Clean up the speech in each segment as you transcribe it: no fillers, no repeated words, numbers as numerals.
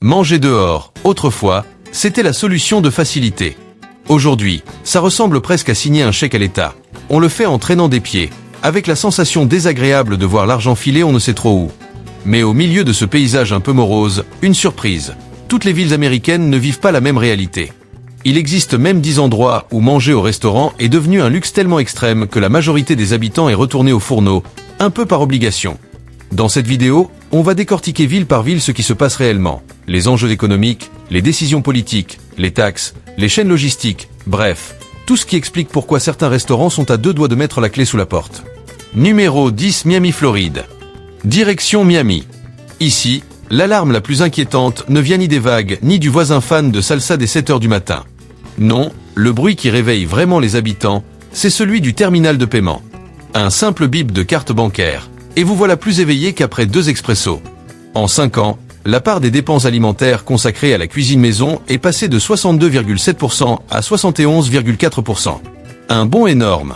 Manger dehors, autrefois, c'était la solution de facilité. Aujourd'hui, ça ressemble presque à signer un chèque à l'État. On le fait en traînant des pieds, avec la sensation désagréable de voir l'argent filer on ne sait trop où. Mais au milieu de ce paysage un peu morose, une surprise. Toutes les villes américaines ne vivent pas la même réalité. Il existe même 10 endroits où manger au restaurant est devenu un luxe tellement extrême que la majorité des habitants est retournée au fourneau, un peu par obligation. Dans cette vidéo, on va décortiquer ville par ville ce qui se passe réellement. Les enjeux économiques, les décisions politiques, les taxes, les chaînes logistiques, bref, tout ce qui explique pourquoi certains restaurants sont à deux doigts de mettre la clé sous la porte. Numéro 10, Miami, Floride. Direction Miami. Ici, l'alarme la plus inquiétante ne vient ni des vagues, ni du voisin fan de salsa des 7 heures du matin. Non, le bruit qui réveille vraiment les habitants, c'est celui du terminal de paiement. Un simple bip de carte bancaire, et vous voilà plus éveillé qu'après 2 expressos. En 5 ans, la part des dépenses alimentaires consacrées à la cuisine maison est passée de 62,7% à 71,4%. Un bond énorme.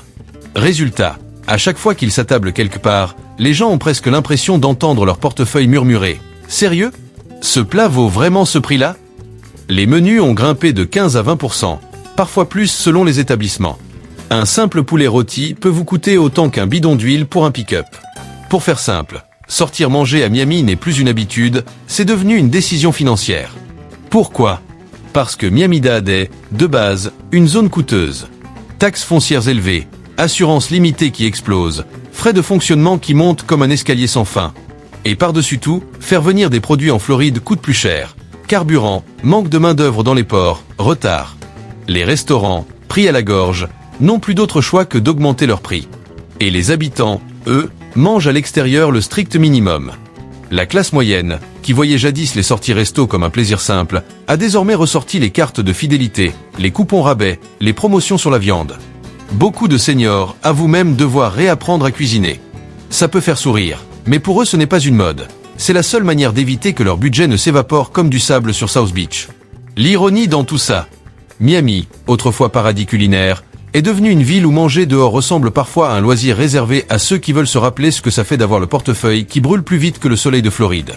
Résultat, à chaque fois qu'ils s'attablent quelque part, les gens ont presque l'impression d'entendre leur portefeuille murmurer. Sérieux ? Ce plat vaut vraiment ce prix-là ? Les menus ont grimpé de 15 à 20%, parfois plus selon les établissements. Un simple poulet rôti peut vous coûter autant qu'un bidon d'huile pour un pick-up. Pour faire simple, sortir manger à Miami n'est plus une habitude, c'est devenu une décision financière. Pourquoi ? Parce que Miami-Dade est, de base, une zone coûteuse. Taxes foncières élevées, assurances limitées qui explosent, frais de fonctionnement qui montent comme un escalier sans fin. Et par-dessus tout, faire venir des produits en Floride coûte plus cher. Carburant, manque de main-d'œuvre dans les ports, retard. Les restaurants, pris à la gorge, n'ont plus d'autre choix que d'augmenter leurs prix. Et les habitants, eux, mangent à l'extérieur le strict minimum. La classe moyenne, qui voyait jadis les sorties resto comme un plaisir simple, a désormais ressorti les cartes de fidélité, les coupons rabais, les promotions sur la viande. Beaucoup de seniors avouent même devoir réapprendre à cuisiner. Ça peut faire sourire, mais pour eux ce n'est pas une mode. C'est la seule manière d'éviter que leur budget ne s'évapore comme du sable sur South Beach. L'ironie dans tout ça. Miami, autrefois paradis culinaire, est devenue une ville où manger dehors ressemble parfois à un loisir réservé à ceux qui veulent se rappeler ce que ça fait d'avoir le portefeuille qui brûle plus vite que le soleil de Floride.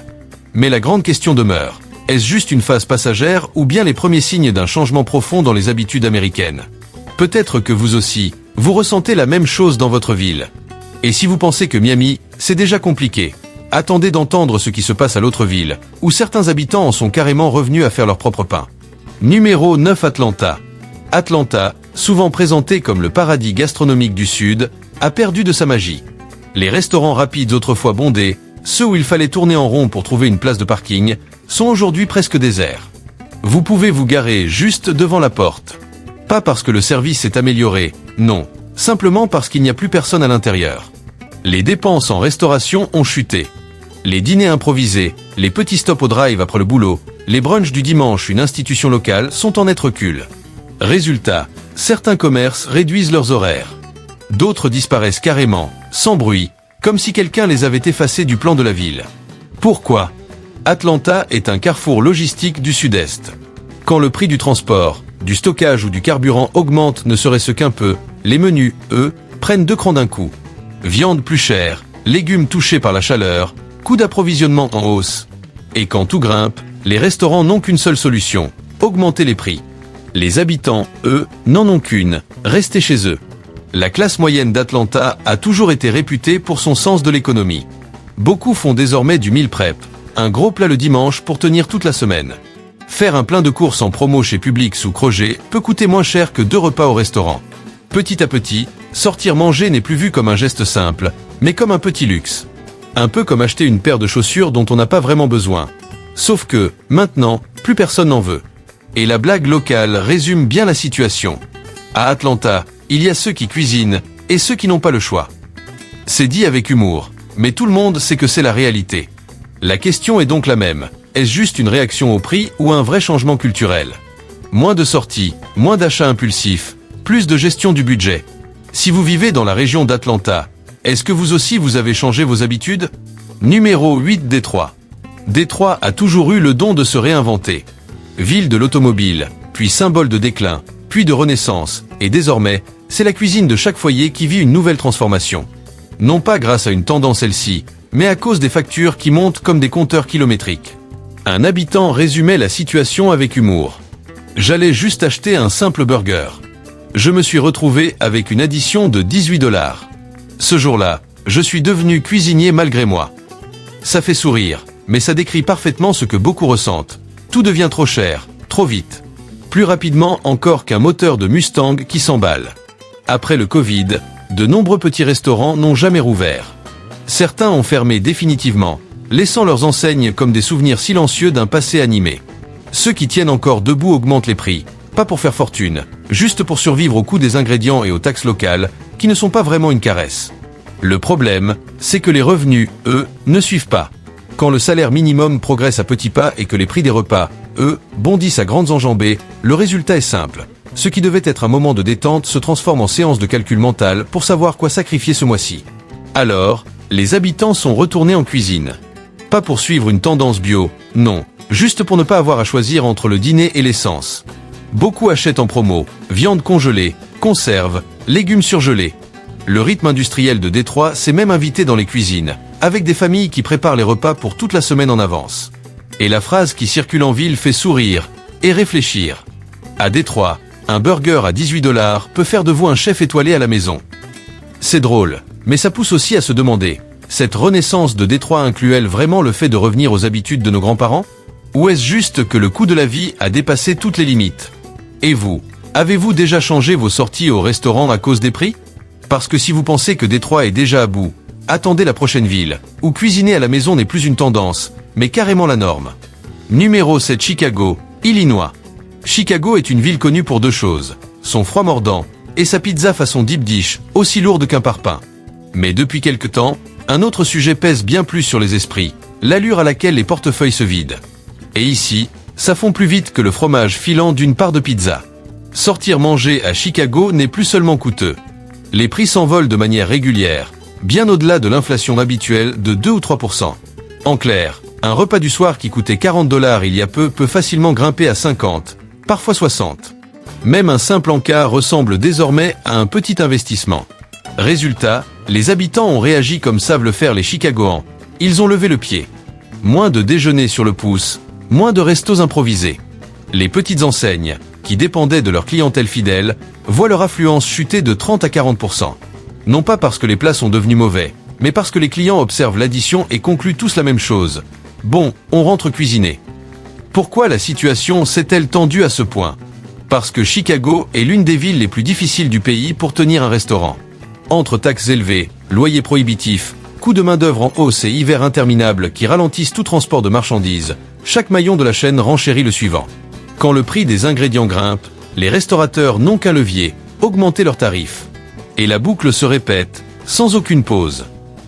Mais la grande question demeure, est-ce juste une phase passagère ou bien les premiers signes d'un changement profond dans les habitudes américaines ? Peut-être que vous aussi, vous ressentez la même chose dans votre ville. Et si vous pensez que Miami, c'est déjà compliqué, attendez d'entendre ce qui se passe à l'autre ville, où certains habitants en sont carrément revenus à faire leur propre pain. Numéro 9, Atlanta. Atlanta, souvent présenté comme le paradis gastronomique du Sud, a perdu de sa magie. Les restaurants rapides autrefois bondés, ceux où il fallait tourner en rond pour trouver une place de parking, sont aujourd'hui presque déserts. Vous pouvez vous garer juste devant la porte. Pas parce que le service s'est amélioré, non, simplement parce qu'il n'y a plus personne à l'intérieur. Les dépenses en restauration ont chuté. Les dîners improvisés, les petits stops au drive après le boulot, les brunchs du dimanche, une institution locale, sont en net recul. Résultat, certains commerces réduisent leurs horaires. D'autres disparaissent carrément, sans bruit, comme si quelqu'un les avait effacés du plan de la ville. Pourquoi ? Atlanta est un carrefour logistique du Sud-Est. Quand le prix du transport, du stockage ou du carburant augmente ne serait-ce qu'un peu, les menus, eux, prennent 2 crans d'un coup. Viande plus chère, légumes touchés par la chaleur, coûts d'approvisionnement en hausse. Et quand tout grimpe, les restaurants n'ont qu'une seule solution, augmenter les prix. Les habitants, eux, n'en ont qu'une, rester chez eux. La classe moyenne d'Atlanta a toujours été réputée pour son sens de l'économie. Beaucoup font désormais du meal prep, un gros plat le dimanche pour tenir toute la semaine. Faire un plein de courses en promo chez Publix ou Kroger peut coûter moins cher que 2 repas au restaurant. Petit à petit, sortir manger n'est plus vu comme un geste simple, mais comme un petit luxe. Un peu comme acheter une paire de chaussures dont on n'a pas vraiment besoin. Sauf que, maintenant, plus personne n'en veut. Et la blague locale résume bien la situation. À Atlanta, il y a ceux qui cuisinent et ceux qui n'ont pas le choix. C'est dit avec humour, mais tout le monde sait que c'est la réalité. La question est donc la même. Est-ce juste une réaction au prix ou un vrai changement culturel ? Moins de sorties, moins d'achats impulsifs, plus de gestion du budget. Si vous vivez dans la région d'Atlanta, est-ce que vous aussi vous avez changé vos habitudes ? Numéro 8, Détroit. Détroit a toujours eu le don de se réinventer. Ville de l'automobile, puis symbole de déclin, puis de renaissance, et désormais, c'est la cuisine de chaque foyer qui vit une nouvelle transformation. Non pas grâce à une tendance celle-ci, mais à cause des factures qui montent comme des compteurs kilométriques. Un habitant résumait la situation avec humour. J'allais juste acheter un simple burger. Je me suis retrouvé avec une addition de 18 $. Ce jour-là, je suis devenu cuisinier malgré moi. Ça fait sourire, mais ça décrit parfaitement ce que beaucoup ressentent. Tout devient trop cher, trop vite. Plus rapidement encore qu'un moteur de Mustang qui s'emballe. Après le Covid, de nombreux petits restaurants n'ont jamais rouvert. Certains ont fermé définitivement, laissant leurs enseignes comme des souvenirs silencieux d'un passé animé. Ceux qui tiennent encore debout augmentent les prix, pas pour faire fortune, juste pour survivre au coût des ingrédients et aux taxes locales, qui ne sont pas vraiment une caresse. Le problème, c'est que les revenus, eux, ne suivent pas. Quand le salaire minimum progresse à petits pas et que les prix des repas, eux, bondissent à grandes enjambées, le résultat est simple. Ce qui devait être un moment de détente se transforme en séance de calcul mental pour savoir quoi sacrifier ce mois-ci. Alors, les habitants sont retournés en cuisine. Pas pour suivre une tendance bio, non, juste pour ne pas avoir à choisir entre le dîner et l'essence. Beaucoup achètent en promo, viande congelée, conserves, légumes surgelés. Le rythme industriel de Détroit s'est même invité dans les cuisines, avec des familles qui préparent les repas pour toute la semaine en avance. Et la phrase qui circule en ville fait sourire et réfléchir. À Détroit, un burger à 18 $ peut faire de vous un chef étoilé à la maison. C'est drôle, mais ça pousse aussi à se demander, cette renaissance de Détroit inclut-elle vraiment le fait de revenir aux habitudes de nos grands-parents ? Ou est-ce juste que le coût de la vie a dépassé toutes les limites ? Et vous, avez-vous déjà changé vos sorties au restaurant à cause des prix ? Parce que si vous pensez que Détroit est déjà à bout, attendez la prochaine ville, où cuisiner à la maison n'est plus une tendance, mais carrément la norme. Numéro 7, Chicago, Illinois. Chicago est une ville connue pour deux choses, son froid mordant et sa pizza façon deep dish, aussi lourde qu'un parpaing. Mais depuis quelque temps, un autre sujet pèse bien plus sur les esprits, l'allure à laquelle les portefeuilles se vident. Et ici, ça fond plus vite que le fromage filant d'une part de pizza. Sortir manger à Chicago n'est plus seulement coûteux. Les prix s'envolent de manière régulière, bien au-delà de l'inflation habituelle de 2 ou 3%. En clair, un repas du soir qui coûtait 40 $ il y a peu peut facilement grimper à 50, parfois 60. Même un simple encas ressemble désormais à un petit investissement. Résultat, les habitants ont réagi comme savent le faire les Chicagoans. Ils ont levé le pied. Moins de déjeuner sur le pouce, moins de restos improvisés. Les petites enseignes, qui dépendaient de leur clientèle fidèle, voient leur affluence chuter de 30 à 40%. Non pas parce que les plats sont devenus mauvais, mais parce que les clients observent l'addition et concluent tous la même chose. Bon, on rentre cuisiner. Pourquoi la situation s'est-elle tendue à ce point ? Parce que Chicago est l'une des villes les plus difficiles du pays pour tenir un restaurant. Entre taxes élevées, loyers prohibitifs, coûts de main-d'œuvre en hausse et hivers interminables qui ralentissent tout transport de marchandises, chaque maillon de la chaîne renchérit le suivant. Quand le prix des ingrédients grimpe, les restaurateurs n'ont qu'un levier, augmenter leurs tarifs. Et la boucle se répète, sans aucune pause.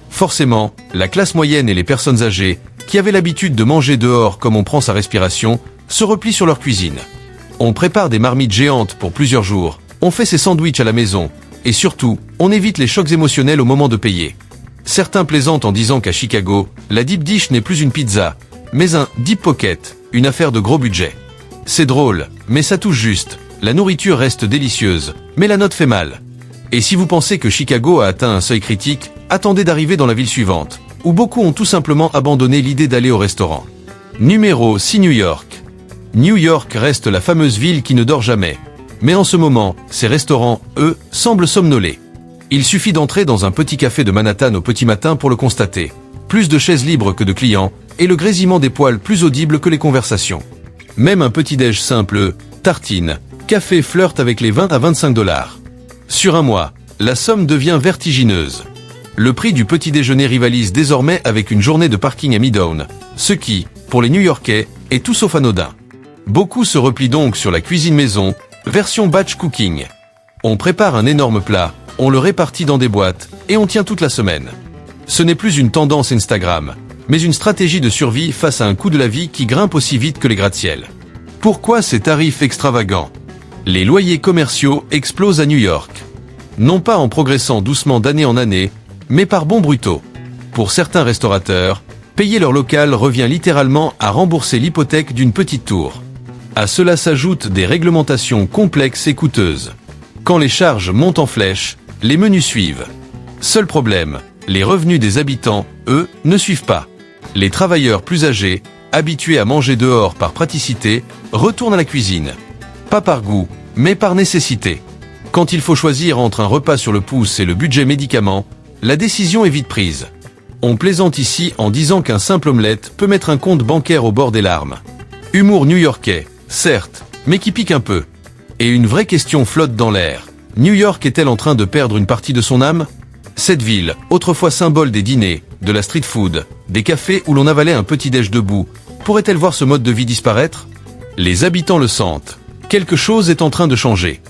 Forcément, la classe moyenne et les personnes âgées, qui avaient l'habitude de manger dehors comme on prend sa respiration, se replient sur leur cuisine. On prépare des marmites géantes pour plusieurs jours, on fait ses sandwichs à la maison, et surtout, on évite les chocs émotionnels au moment de payer. Certains plaisantent en disant qu'à Chicago, la deep dish n'est plus une pizza, mais un deep pocket, une affaire de gros budget. C'est drôle, mais ça touche juste, la nourriture reste délicieuse, mais la note fait mal. Et si vous pensez que Chicago a atteint un seuil critique, attendez d'arriver dans la ville suivante, où beaucoup ont tout simplement abandonné l'idée d'aller au restaurant. Numéro 6, New York. New York reste la fameuse ville qui ne dort jamais. Mais en ce moment, ces restaurants, eux, semblent somnoler. Il suffit d'entrer dans un petit café de Manhattan au petit matin pour le constater. Plus de chaises libres que de clients, et le grésillement des poêles plus audible que les conversations. Même un petit-déj simple, tartine, café flirte avec les 20 à 25 $. Sur un mois, la somme devient vertigineuse. Le prix du petit déjeuner rivalise désormais avec une journée de parking à Midtown, ce qui, pour les New-Yorkais, est tout sauf anodin. Beaucoup se replient donc sur la cuisine maison, version batch cooking. On prépare un énorme plat, on le répartit dans des boîtes, et on tient toute la semaine. Ce n'est plus une tendance Instagram, mais une stratégie de survie face à un coût de la vie qui grimpe aussi vite que les gratte-ciel. Pourquoi ces tarifs extravagants ? Les loyers commerciaux explosent à New York. Non pas en progressant doucement d'année en année, mais par bons brutaux. Pour certains restaurateurs, payer leur local revient littéralement à rembourser l'hypothèque d'une petite tour. À cela s'ajoutent des réglementations complexes et coûteuses. Quand les charges montent en flèche, les menus suivent. Seul problème, les revenus des habitants, eux, ne suivent pas. Les travailleurs plus âgés, habitués à manger dehors par praticité, retournent à la cuisine. Pas par goût, mais par nécessité. Quand il faut choisir entre un repas sur le pouce et le budget médicaments, la décision est vite prise. On plaisante ici en disant qu'un simple omelette peut mettre un compte bancaire au bord des larmes. Humour new-yorkais, certes, mais qui pique un peu. Et une vraie question flotte dans l'air. New York est-elle en train de perdre une partie de son âme ? Cette ville, autrefois symbole des dîners, de la street food, des cafés où l'on avalait un petit-déj debout, pourrait-elle voir ce mode de vie disparaître ? Les habitants le sentent. Quelque chose est en train de changer.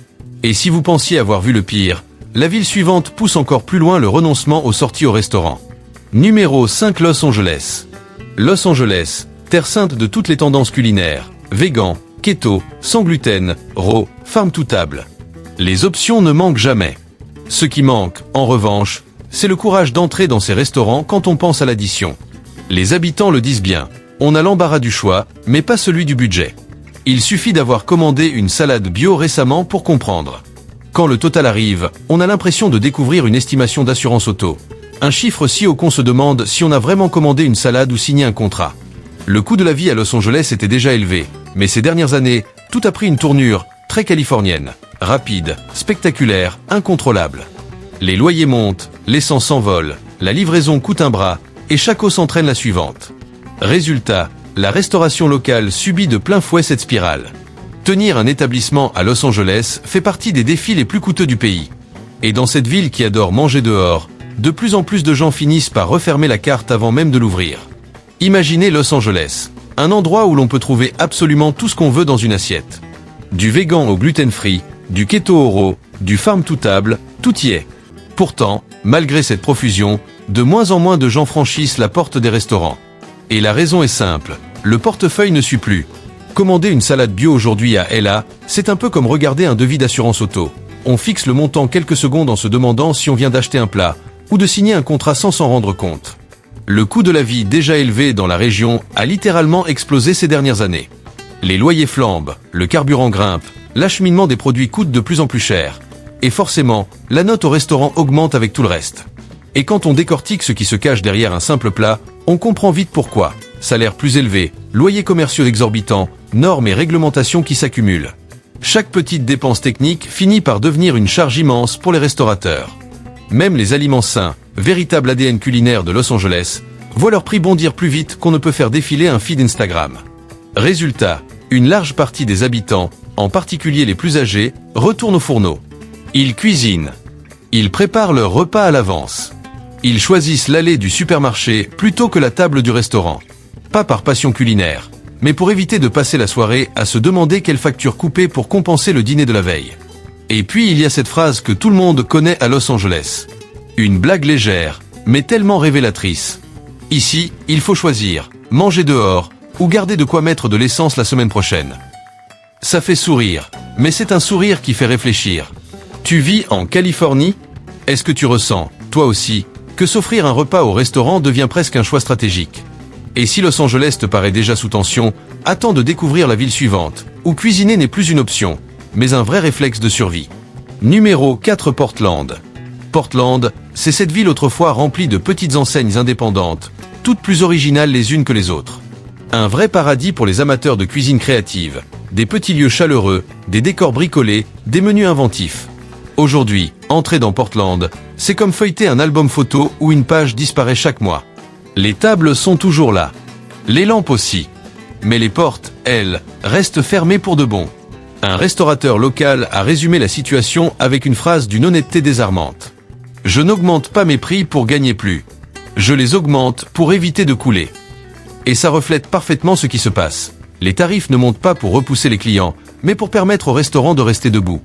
Et si vous pensiez avoir vu le pire, la ville suivante pousse encore plus loin le renoncement aux sorties au restaurant. Numéro 5, Los Angeles. Los Angeles, terre sainte de toutes les tendances culinaires, végan, keto, sans gluten, raw, farm to table. Les options ne manquent jamais. Ce qui manque, en revanche, c'est le courage d'entrer dans ces restaurants quand on pense à l'addition. Les habitants le disent bien, on a l'embarras du choix, mais pas celui du budget. Il suffit d'avoir commandé une salade bio récemment pour comprendre. Quand le total arrive, on a l'impression de découvrir une estimation d'assurance auto. Un chiffre si haut qu'on se demande si on a vraiment commandé une salade ou signé un contrat. Le coût de la vie à Los Angeles était déjà élevé, mais ces dernières années, tout a pris une tournure très californienne, rapide, spectaculaire, incontrôlable. Les loyers montent, l'essence s'envole, la livraison coûte un bras, et chaque hausse entraîne la suivante. Résultat, la restauration locale subit de plein fouet cette spirale. Tenir un établissement à Los Angeles fait partie des défis les plus coûteux du pays. Et dans cette ville qui adore manger dehors, de plus en plus de gens finissent par refermer la carte avant même de l'ouvrir. Imaginez Los Angeles, un endroit où l'on peut trouver absolument tout ce qu'on veut dans une assiette. Du végan au gluten-free, du keto au raw, du farm to table, tout y est. Pourtant, malgré cette profusion, de moins en moins de gens franchissent la porte des restaurants. Et la raison est simple, le portefeuille ne suit plus. Commander une salade bio aujourd'hui à LA, c'est un peu comme regarder un devis d'assurance auto. On fixe le montant quelques secondes en se demandant si on vient d'acheter un plat, ou de signer un contrat sans s'en rendre compte. Le coût de la vie déjà élevé dans la région a littéralement explosé ces dernières années. Les loyers flambent, le carburant grimpe, l'acheminement des produits coûte de plus en plus cher. Et forcément, la note au restaurant augmente avec tout le reste. Et quand on décortique ce qui se cache derrière un simple plat, on comprend vite pourquoi. Salaires plus élevés, loyers commerciaux exorbitants, normes et réglementations qui s'accumulent. Chaque petite dépense technique finit par devenir une charge immense pour les restaurateurs. Même les aliments sains, véritable ADN culinaire de Los Angeles, voient leur prix bondir plus vite qu'on ne peut faire défiler un feed Instagram. Résultat, une large partie des habitants, en particulier les plus âgés, retournent au fourneau. Ils cuisinent. Ils préparent leur repas à l'avance. Ils choisissent l'allée du supermarché plutôt que la table du restaurant. Pas par passion culinaire, mais pour éviter de passer la soirée à se demander quelle facture couper pour compenser le dîner de la veille. Et puis il y a cette phrase que tout le monde connaît à Los Angeles. Une blague légère, mais tellement révélatrice. Ici, il faut choisir, manger dehors, ou garder de quoi mettre de l'essence la semaine prochaine. Ça fait sourire, mais c'est un sourire qui fait réfléchir. Tu vis en Californie ? Est-ce que tu ressens, toi aussi, que s'offrir un repas au restaurant devient presque un choix stratégique ? Et si Los Angeles te paraît déjà sous tension, attends de découvrir la ville suivante, où cuisiner n'est plus une option, mais un vrai réflexe de survie. Numéro 4, Portland. Portland, c'est cette ville autrefois remplie de petites enseignes indépendantes, toutes plus originales les unes que les autres. Un vrai paradis pour les amateurs de cuisine créative, des petits lieux chaleureux, des décors bricolés, des menus inventifs. Aujourd'hui, entrer dans Portland, c'est comme feuilleter un album photo où une page disparaît chaque mois. Les tables sont toujours là. Les lampes aussi. Mais les portes, elles, restent fermées pour de bon. Un restaurateur local a résumé la situation avec une phrase d'une honnêteté désarmante. « Je n'augmente pas mes prix pour gagner plus. Je les augmente pour éviter de couler. » Et ça reflète parfaitement ce qui se passe. Les tarifs ne montent pas pour repousser les clients, mais pour permettre aux restaurants de rester debout.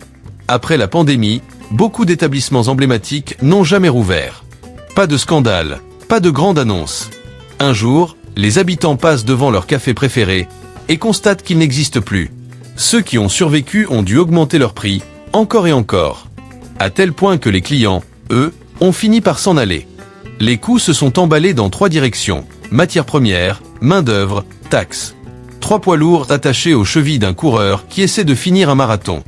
Après la pandémie, beaucoup d'établissements emblématiques n'ont jamais rouvert. Pas de scandale, pas de grande annonce. Un jour, les habitants passent devant leur café préféré et constatent qu'il n'existe plus. Ceux qui ont survécu ont dû augmenter leur prix, encore et encore. À tel point que les clients, eux, ont fini par s'en aller. Les coûts se sont emballés dans 3 directions. Matières premières, main-d'œuvre, taxes. 3 poids lourds attachés aux chevilles d'un coureur qui essaie de finir un marathon.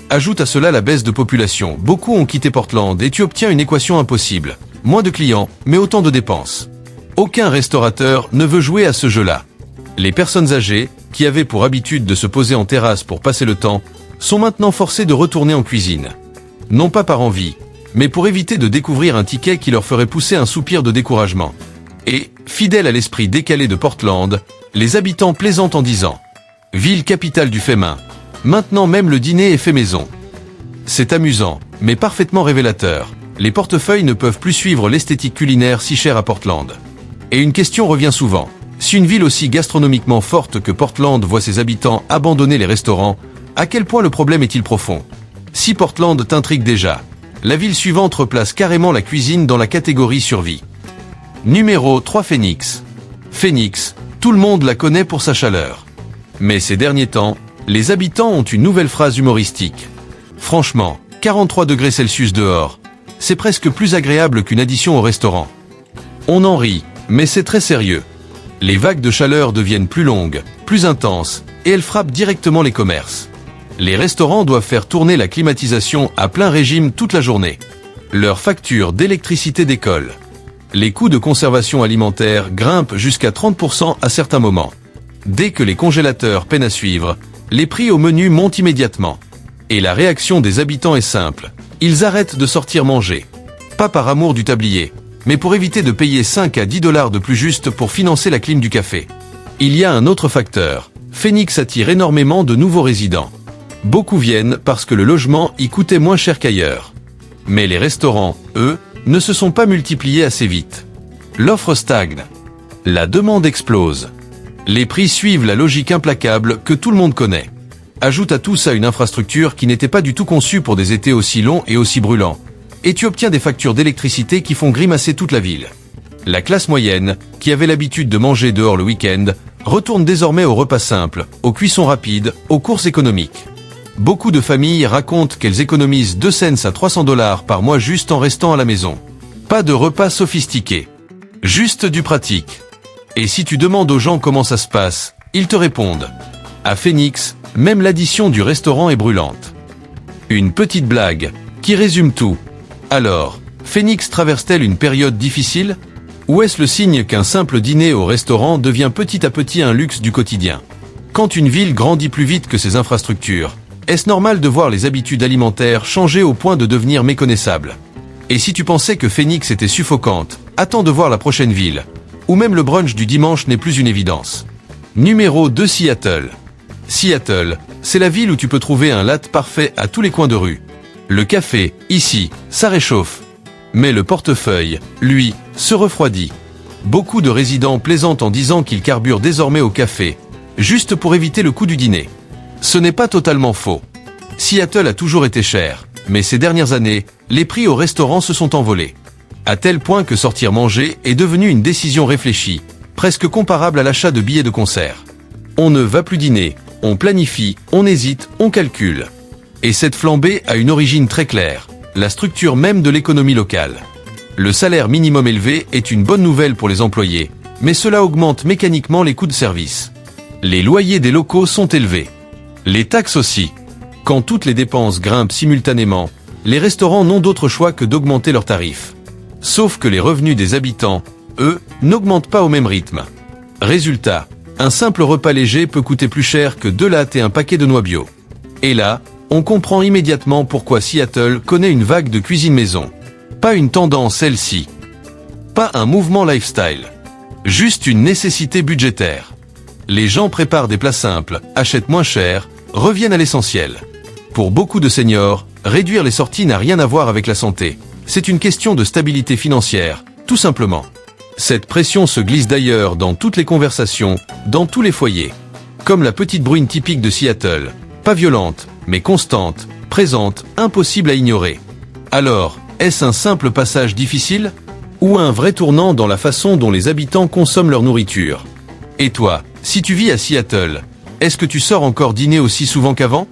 Ajoute à cela la baisse de population. Beaucoup ont quitté Portland et tu obtiens une équation impossible. Moins de clients, mais autant de dépenses. Aucun restaurateur ne veut jouer à ce jeu-là. Les personnes âgées, qui avaient pour habitude de se poser en terrasse pour passer le temps, sont maintenant forcées de retourner en cuisine. Non pas par envie, mais pour éviter de découvrir un ticket qui leur ferait pousser un soupir de découragement. Et, fidèles à l'esprit décalé de Portland, les habitants plaisantent en disant « Ville capitale du fait main. Maintenant même le dîner est fait maison ». C'est amusant, mais parfaitement révélateur. Les portefeuilles ne peuvent plus suivre l'esthétique culinaire si chère à Portland. Et une question revient souvent. Si une ville aussi gastronomiquement forte que Portland voit ses habitants abandonner les restaurants, à quel point le problème est-il profond? Si Portland t'intrigue déjà, la ville suivante replace carrément la cuisine dans la catégorie survie. Numéro 3, Phoenix. Phoenix, tout le monde la connaît pour sa chaleur. Mais ces derniers temps, les habitants ont une nouvelle phrase humoristique. Franchement, 43 degrés Celsius dehors, c'est presque plus agréable qu'une addition au restaurant. On en rit, mais c'est très sérieux. Les vagues de chaleur deviennent plus longues, plus intenses, et elles frappent directement les commerces. Les restaurants doivent faire tourner la climatisation à plein régime toute la journée. Leurs factures d'électricité décollent. Les coûts de conservation alimentaire grimpent jusqu'à 30% à certains moments. Dès que les congélateurs peinent à suivre, les prix au menu montent immédiatement. Et la réaction des habitants est simple. Ils arrêtent de sortir manger. Pas par amour du tablier, mais pour éviter de payer 5 à 10 $ de plus juste pour financer la clim du café. Il y a un autre facteur. Phoenix attire énormément de nouveaux résidents. Beaucoup viennent parce que le logement y coûtait moins cher qu'ailleurs. Mais les restaurants, eux, ne se sont pas multipliés assez vite. L'offre stagne. La demande explose. Les prix suivent la logique implacable que tout le monde connaît. Ajoute à tout ça une infrastructure qui n'était pas du tout conçue pour des étés aussi longs et aussi brûlants. Et tu obtiens des factures d'électricité qui font grimacer toute la ville. La classe moyenne, qui avait l'habitude de manger dehors le week-end, retourne désormais aux repas simples, aux cuissons rapides, aux courses économiques. Beaucoup de familles racontent qu'elles économisent 2 cents à 300 $ par mois juste en restant à la maison. Pas de repas sophistiqués. Juste du pratique. Et si tu demandes aux gens comment ça se passe, ils te répondent. À Phoenix, même l'addition du restaurant est brûlante. Une petite blague, qui résume tout. Alors, Phoenix traverse-t-elle une période difficile? Ou est-ce le signe qu'un simple dîner au restaurant devient petit à petit un luxe du quotidien? Quand une ville grandit plus vite que ses infrastructures, est-ce normal de voir les habitudes alimentaires changer au point de devenir méconnaissables? Et si tu pensais que Phoenix était suffocante, attends de voir la prochaine ville. Ou même le brunch du dimanche n'est plus une évidence. Numéro 2, Seattle. Seattle, c'est la ville où tu peux trouver un latte parfait à tous les coins de rue. Le café, ici, ça réchauffe. Mais le portefeuille, lui, se refroidit. Beaucoup de résidents plaisantent en disant qu'ils carburent désormais au café, juste pour éviter le coût du dîner. Ce n'est pas totalement faux. Seattle a toujours été cher, mais ces dernières années, les prix au restaurant se sont envolés. À tel point que sortir manger est devenu une décision réfléchie, presque comparable à l'achat de billets de concert. On ne va plus dîner, on planifie, on hésite, on calcule. Et cette flambée a une origine très claire, la structure même de l'économie locale. Le salaire minimum élevé est une bonne nouvelle pour les employés, mais cela augmente mécaniquement les coûts de service. Les loyers des locaux sont élevés. Les taxes aussi. Quand toutes les dépenses grimpent simultanément, les restaurants n'ont d'autre choix que d'augmenter leurs tarifs. Sauf que les revenus des habitants, eux, n'augmentent pas au même rythme. Résultat, un simple repas léger peut coûter plus cher que 2 lattes et un paquet de noix bio. Et là, on comprend immédiatement pourquoi Seattle connaît une vague de cuisine maison. Pas une tendance celle-ci. Pas un mouvement lifestyle. Juste une nécessité budgétaire. Les gens préparent des plats simples, achètent moins cher, reviennent à l'essentiel. Pour beaucoup de seniors, réduire les sorties n'a rien à voir avec la santé. C'est une question de stabilité financière, tout simplement. Cette pression se glisse d'ailleurs dans toutes les conversations, dans tous les foyers. Comme la petite bruine typique de Seattle. Pas violente, mais constante, présente, impossible à ignorer. Alors, est-ce un simple passage difficile? Ou un vrai tournant dans la façon dont les habitants consomment leur nourriture? Et toi, si tu vis à Seattle, est-ce que tu sors encore dîner aussi souvent qu'avant?